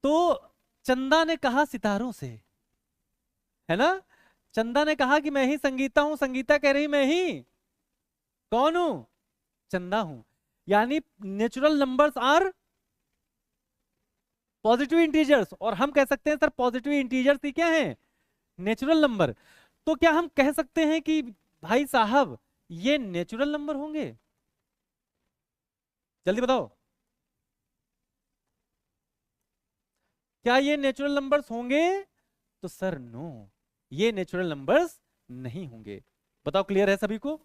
तो चंदा ने कहा सितारों से, है ना। चंदा ने कहा कि मैं ही संगीता हूं, संगीता कह रही मैं ही कौन हूं? चंदा हूं। यानी natural numbers are positive integers, और हम कह सकते हैं सर पॉजिटिव इंटीजर्स ही क्या है? Natural number. तो क्या हम कह सकते हैं कि भाई साहब ये नेचुरल नंबर होंगे? जल्दी बताओ, क्या ये नेचुरल नंबर्स होंगे? तो सर नो, ये नेचुरल नंबर्स नहीं होंगे। बताओ क्लियर है सभी को?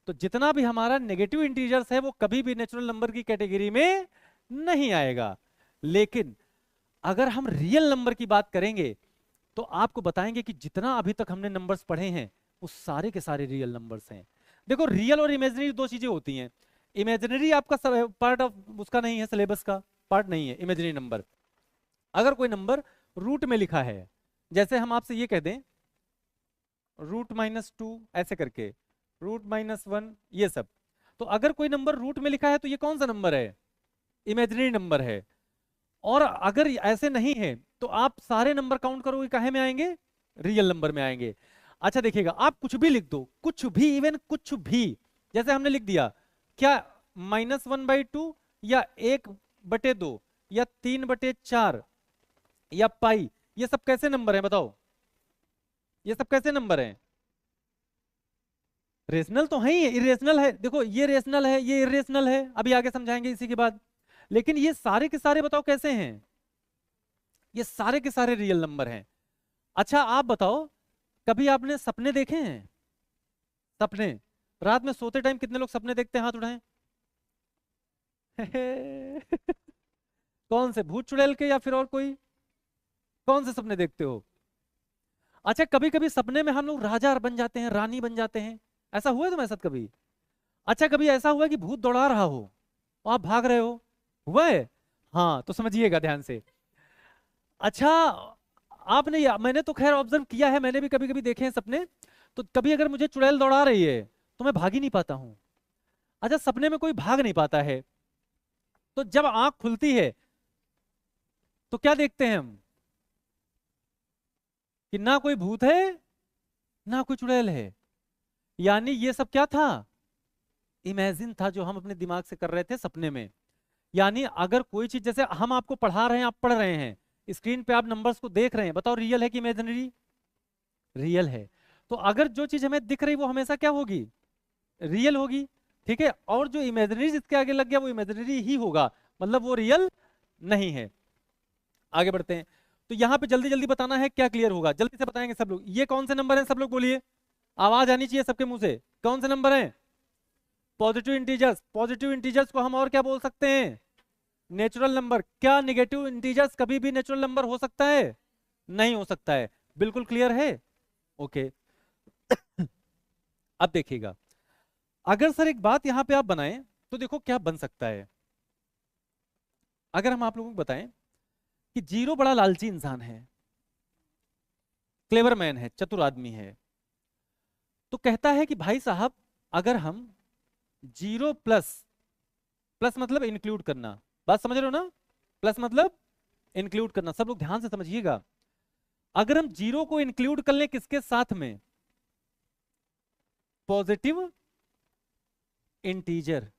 तो जितना भी हमारा नेगेटिव इंटीजर्स है वो कभी भी नेचुरल नंबर की कैटेगरी में नहीं आएगा। लेकिन अगर हम रियल नंबर की बात करेंगे तो आपको बताएंगे कि जितना अभी तक हमने नंबर्स पढ़े हैं वो सारे के सारे रियल नंबर्स हैं। देखो रियल और इमेजिनरी दो चीजें होती हैं। इमेजिनरी आपका पार्ट ऑफ उसका नहीं है, सिलेबस का पार्ट नहीं है इमेजिनरी नंबर। अगर कोई नंबर रूट में लिखा है, जैसे हम आपसे ये कह दें √-2 ऐसे करके, √-1, ये सब, तो अगर कोई नंबर रूट में लिखा है तो ये कौन सा नंबर है? इमेजिनरी नंबर है। और अगर ऐसे नहीं है तो आप सारे नंबर काउंट करोगे काहे में आएंगे? रियल नंबर में आएंगे। अच्छा देखिएगा, आप कुछ भी लिख दो, कुछ भी, इवन कुछ भी, जैसे हमने लिख दिया क्या, -1/2 या 1/2 या 3/4 या पाई, ये सब कैसे नंबर है बताओ, ये सब कैसे नंबर हैं? रेशनल तो है ही, इरेशनल है, देखो ये रेशनल है, ये इरेशनल है, अभी आगे समझाएंगे इसी के बाद। लेकिन ये सारे के सारे बताओ कैसे हैं, ये सारे के सारे रियल नंबर हैं। अच्छा आप बताओ, कभी आपने सपने देखे हैं? सपने, रात में सोते टाइम कितने लोग सपने देखते हैं, हाथ उठाएं। कौन से, भूत चुड़ैल के या फिर और कोई, कौन से सपने देखते हो? अच्छा कभी कभी सपने में हम लोग राजा बन जाते हैं, रानी बन जाते हैं, ऐसा हुआ है तुम्हारे साथ कभी? अच्छा कभी ऐसा हुआ है कि भूत दौड़ा रहा हो और आप भाग रहे हो, हुआ है? हाँ तो समझिएगा ध्यान से। अच्छा आपने मैंने तो खैर ऑब्जर्व किया है, मैंने भी कभी कभी देखे हैं सपने। तो कभी अगर मुझे चुड़ैल दौड़ा रही है तो मैं भाग ही नहीं पाता हूँ। अच्छा सपने में कोई भाग नहीं पाता है, तो जब आंख खुलती है तो क्या देखते हैं हम, कि ना कोई भूत है ना कोई चुड़ैल है। यानी ये सब क्या था, इमेजिन था, जो हम अपने दिमाग से कर रहे थे सपने में। यानी अगर कोई चीज, जैसे हम आपको पढ़ा रहे हैं, आप पढ़ रहे हैं, स्क्रीन पे आप नंबर्स को देख रहे हैं, बताओ रियल है कि इमेजिनरी? रियल है। तो अगर जो चीज हमें दिख रही वो हमेशा क्या होगी, रियल होगी। ठीक है, और जो इमेजिनरी जिसके आगे लग गया वो इमेजिनरी ही होगा, मतलब वो रियल नहीं है। आगे बढ़ते हैं। तो यहाँ पे जल्दी जल्दी बताना है, क्या क्लियर होगा, जल्दी से बताएंगे सब लोग, ये कौन से नंबर हैं, सब लोग बोलिए, आवाज आनी चाहिए सबके मुंह से, कौन से नंबर हैं? Positive integers. पॉजिटिव इंटीजर्स को हम और क्या बोल सकते हैं, नेचुरल नंबर। क्या निगेटिव इंटीजर्स कभी भी नेचुरल नंबर हो सकता है? नहीं हो सकता है। बिल्कुल क्लियर है, ओके। अब देखिएगा, अगर सर एक बात यहां पे आप बनाएं तो देखो क्या बन सकता है। अगर हम आप लोगों को बताएं कि जीरो बड़ा लालची इंसान है, क्लेवर मैन है, चतुर आदमी है, तो कहता है कि भाई साहब, अगर हम जीरो प्लस, प्लस मतलब इंक्लूड करना, बात समझ रहे हो ना, प्लस मतलब इंक्लूड करना, सब लोग ध्यान से समझिएगा। अगर हम जीरो को इंक्लूड कर लें किसके साथ में, पॉजिटिव इंटीजर,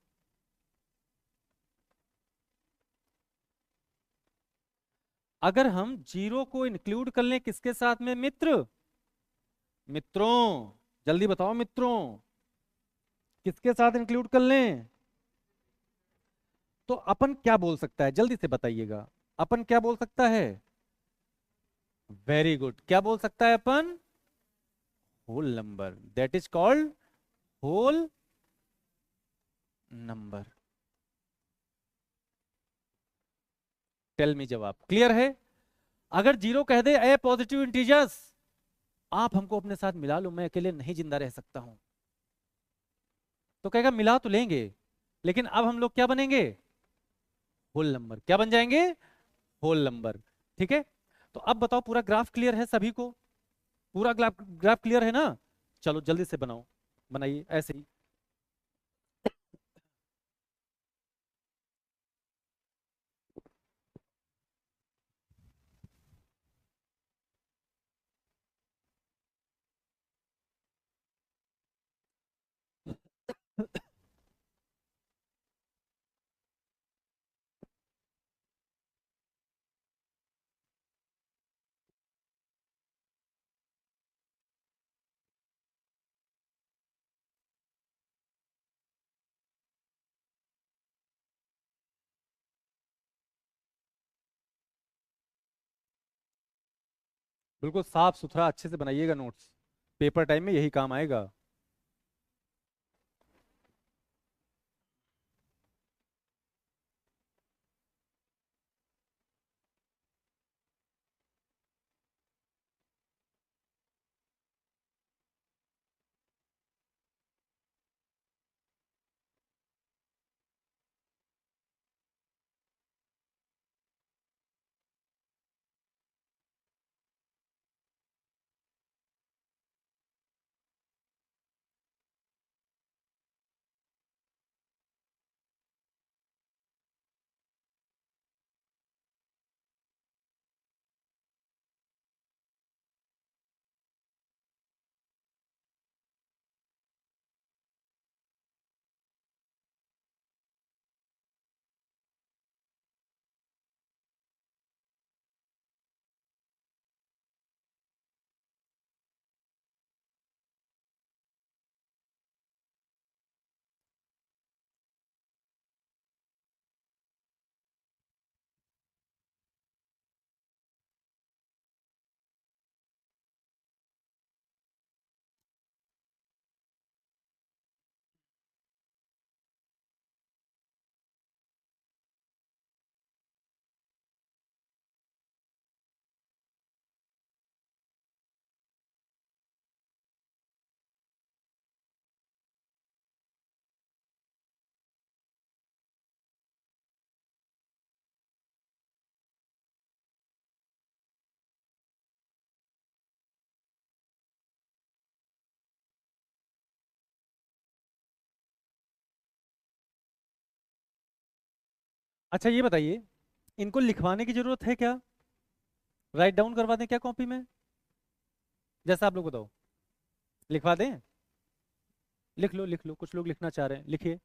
अगर हम जीरो को इंक्लूड कर लें किसके साथ में मित्र, मित्रों, जल्दी बताओ मित्रों, किसके साथ इंक्लूड कर लें? तो अपन क्या बोल सकता है, जल्दी से बताइएगा, अपन क्या बोल सकता है? वेरी गुड, क्या बोल सकता है अपन? Whole number, that is called whole number. Tell me, जवाब क्लियर है? अगर जीरो कह दे ए पॉजिटिव इंटीजर्स, आप हमको अपने साथ मिला लो, मैं अकेले नहीं जिंदा रह सकता हूं, तो कहेगा मिला तो लेंगे, लेकिन अब हम लोग क्या बनेंगे, होल नंबर, क्या बन जाएंगे, होल नंबर। ठीक है, तो अब बताओ पूरा ग्राफ क्लियर है सभी को, पूरा ग्राफ ग्राफ क्लियर है ना? चलो जल्दी से बनाओ, बनाइए ऐसे ही। बिल्कुल साफ सुथरा अच्छे से बनाइएगा नोट्स, पेपर टाइम में यही काम आएगा। अच्छा ये बताइए, इनको लिखवाने की जरूरत है क्या? राइट डाउन करवा दें क्या कॉपी में? जैसा आप लोग बताओ, लिखवा दें? लिख लो लिख लो, कुछ लोग लिखना चाह रहे हैं, लिखिए।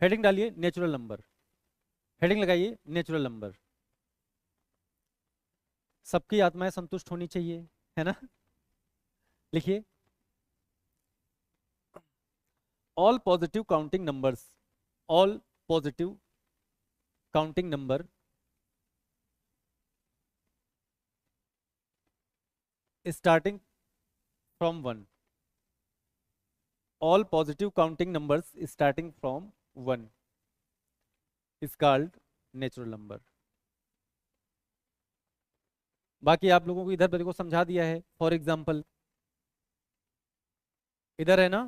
हेडिंग डालिए नेचुरल नंबर, हेडिंग लगाइए नेचुरल नंबर। सबकी आत्माएं संतुष्ट होनी चाहिए, है ना? लिखिए, all positive counting numbers, all positive counting number starting from one, all positive counting numbers starting from 1 is called natural number। बाकी आप लोगों को इधर मेरे को समझा दिया है, फॉर एग्जाम्पल इधर है ना,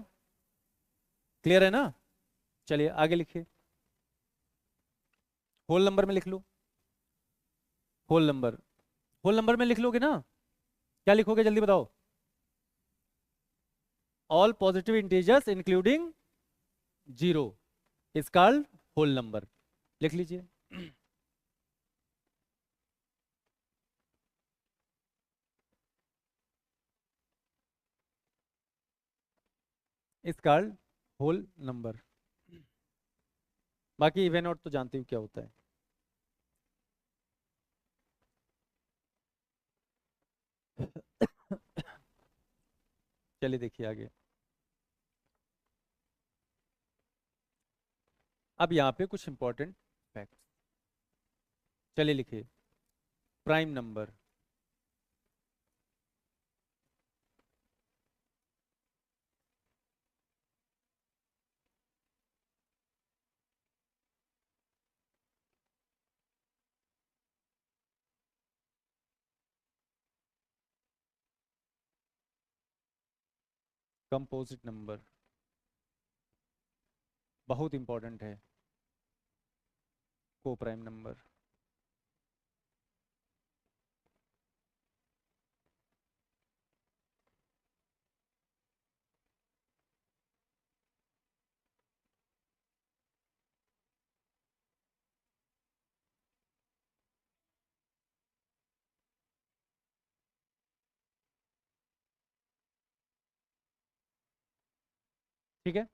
क्लियर है ना? चलिए आगे लिखिए, होल नंबर में लिख लो, होल नंबर, होल नंबर में लिख लोगे ना? क्या लिखोगे जल्दी बताओ? All positive integers including zero is called whole number. लिख लीजिए। Is called whole number. बाकी इवन आउट तो जानते हो क्या होता है। चलिए देखिए आगे। अब यहाँ पे कुछ इंपॉर्टेंट फैक्ट्स, चलिए लिखिए। प्राइम नंबर, कंपोजिट नंबर बहुत इंपॉर्टेंट है, को प्राइम नंबर। ठीक है।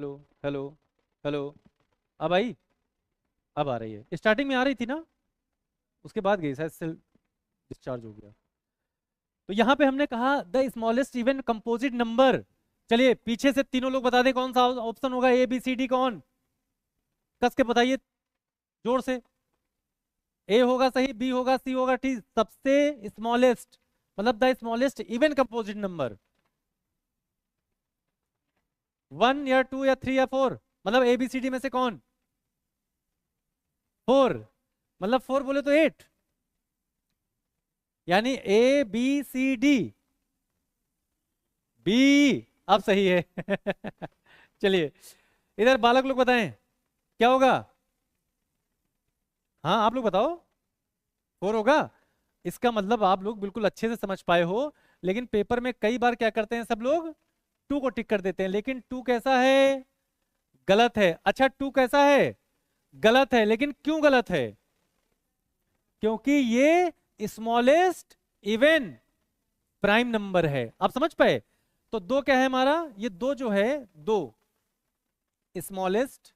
Hello hello hello. अब आई? अब आ रही है, स्टार्टिंग में आ रही थी ना, उसके बाद गई शायद, सेल डिस्चार्ज हो गया। तो यहां पे हमने कहा the smallest even composite number. चलिए पीछे से तीनों लोग बता दें कौन सा ऑप्शन होगा, ए बी सी डी कौन, कस के बताइए जोर से। ए होगा सही, बी होगा, सी होगा, टी। सबसे स्मॉलेस्ट मतलब the smallest even composite number, 1 या 2 या 3 या 4, मतलब ए बी सी डी में से कौन? 4, मतलब 4 बोले तो 8, यानी A B C D. B अब सही है। चलिए इधर बालक लोग बताएं क्या होगा। हाँ आप लोग बताओ, 4 होगा। इसका मतलब आप लोग बिल्कुल अच्छे से समझ पाए हो, लेकिन पेपर में कई बार क्या करते हैं सब लोग, 2 को टिक कर देते हैं, लेकिन 2 कैसा है? गलत है। अच्छा 2 कैसा है? गलत है, लेकिन क्यों गलत है? क्योंकि ये स्मॉलेस्ट इवन प्राइम नंबर है। आप समझ पाए? तो 2 क्या है हमारा, ये 2 जो है, 2 स्मॉलेस्ट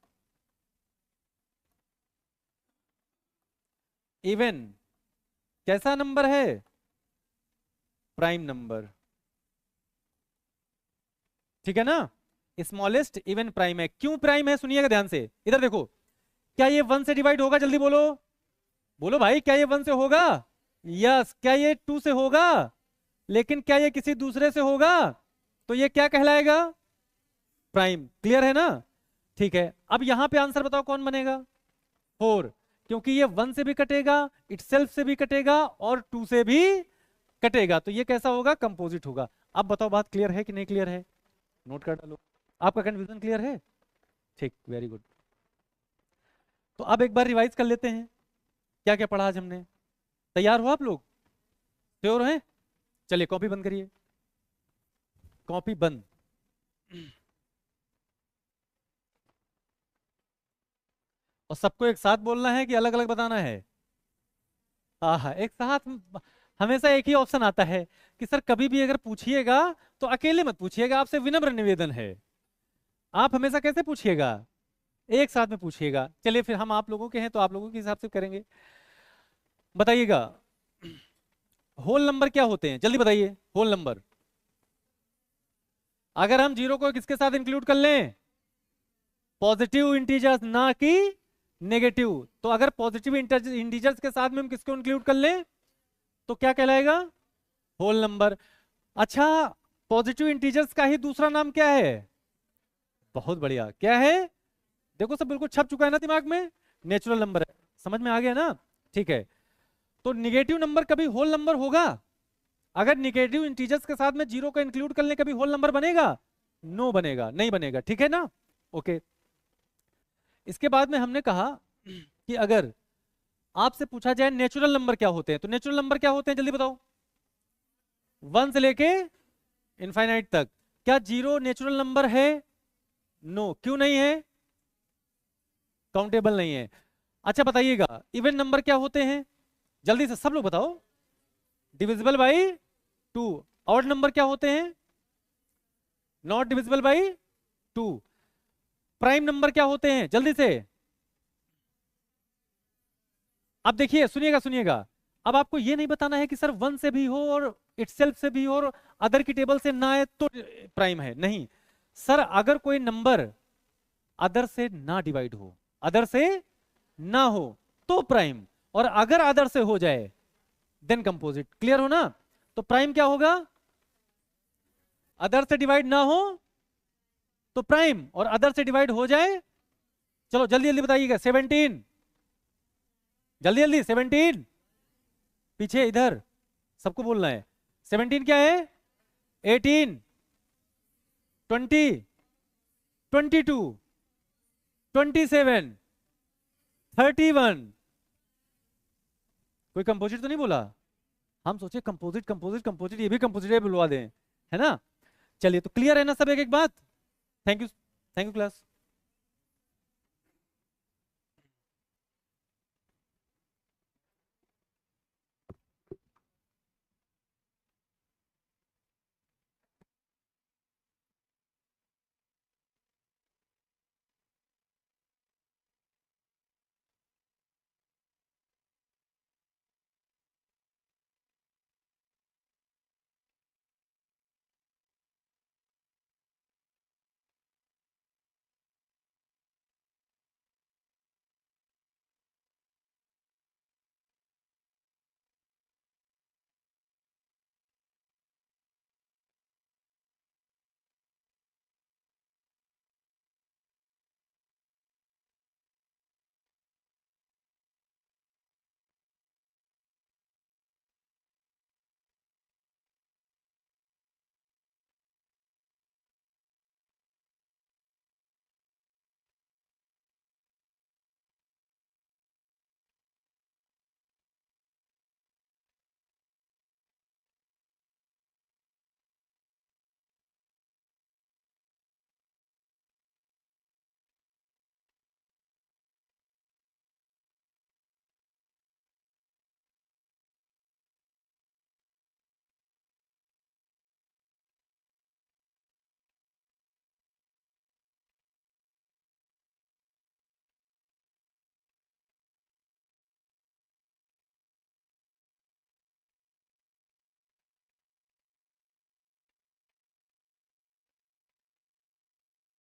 इवन कैसा नंबर है? Prime number. ठीक है ना, स्मॉलेस्ट इवन प्राइम है। क्यों प्राइम है सुनिएगा ध्यान से, इधर देखो। क्या ये 1 से डिवाइड होगा? जल्दी बोलो, बोलो भाई, क्या ये 1 से होगा? यस। क्या ये 2 से होगा? लेकिन क्या ये किसी दूसरे से होगा? तो ये क्या कहलाएगा? प्राइम। क्लियर है ना? ठीक है, अब यहां पे आंसर बताओ कौन बनेगा? 4, क्योंकि ये 1 से भी कटेगा, इटसेल्फ से भी कटेगा, और 2 से भी कटेगा। तो ये कैसा होगा? कंपोजिट होगा। अब बताओ बात क्लियर है कि नहीं क्लियर है? नोट कर डालो। आपका कंफ्यूजन क्लियर है? ठीक, वेरी गुड। तो अब एक बार रिवाइज कर लेते हैं क्या क्या पढ़ा आज हमने। तैयार हो आप लोग? श्योर हैं? चलिए कॉपी बंद करिए, कॉपी बंद। और सबको एक साथ बोलना है कि अलग अलग बताना है? हाँ हाँ, एक साथ। हमेशा एक ही ऑप्शन आता है कि सर कभी भी अगर पूछिएगा तो अकेले मत पूछिएगा, आपसे विनम्र निवेदन है। आप हमेशा कैसे पूछिएगा? एक साथ में पूछिएगा। चलिए फिर हम आप लोगों के हैं तो आप लोगों के हिसाब से करेंगे। बताइएगा होल नंबर क्या होते हैं, जल्दी बताइए। होल नंबर, अगर हम 0 को किसके साथ इंक्लूड कर लें? पॉजिटिव इंटीजर्स, ना कि नेगेटिव। तो अगर पॉजिटिव इंटीजर्स के साथ में हम किसको इंक्लूड कर लें तो क्या कहलाएगा? Whole number. अच्छा, पॉजिटिव इंटीजर्स का ही दूसरा नाम क्या है? बहुत बढ़िया, क्या है? देखो सब बिल्कुल छप चुका है ना दिमाग में। नेचुरल नंबर है। समझ में आ गया ना? ठीक है। तो निगेटिव नंबर कभी होल नंबर होगा? अगर निगेटिव इंटीजर्स के साथ में 0 को इंक्लूड कर ले कभी होल नंबर बनेगा? नो बनेगा, नहीं बनेगा। ठीक है ना? ओके। इसके बाद में हमने कहा कि अगर आपसे पूछा जाए नेचुरल नंबर क्या होते हैं, तो नेचुरल नंबर क्या होते हैं जल्दी बताओ। 1 से लेके इनफाइनाइट तक। क्या 0 नेचुरल नंबर है? नो। क्यों नहीं है? काउंटेबल नहीं है। अच्छा बताइएगा इवन नंबर क्या होते हैं? जल्दी से सब लोग बताओ। Divisible by 2। ऑड नंबर क्या होते हैं? Not divisible by 2। Prime number क्या होते हैं? जल्दी से। अब देखिए, सुनिएगा सुनिएगा। अब आपको ये नहीं बताना है कि सर 1 से भी हो और इटसेल्फ से भी हो और अदर की टेबल से ना आए तो प्राइम है, नहीं। सर अगर कोई नंबर अदर से ना डिवाइड हो, अदर से ना हो तो प्राइम, और अगर अदर से हो जाए देन कंपोजिट। क्लियर हो ना? तो प्राइम क्या होगा? अदर से डिवाइड ना हो तो प्राइम, और अदर से डिवाइड हो जाए। चलो जल्दी जल्दी बताइएगा। 17, जल्दी जल्दी। 17 पीछे इधर सबको बोलना है। 17 क्या है? 18, 20, 22, 27, 31। कोई कंपोजिट तो नहीं बोला? हम सोचे कंपोजिट कंपोजिट कंपोजिट, ये भी कंपोजिट बुलवा दें, है ना? चलिए तो क्लियर है ना सब एक एक बात? Thank you, thank you class.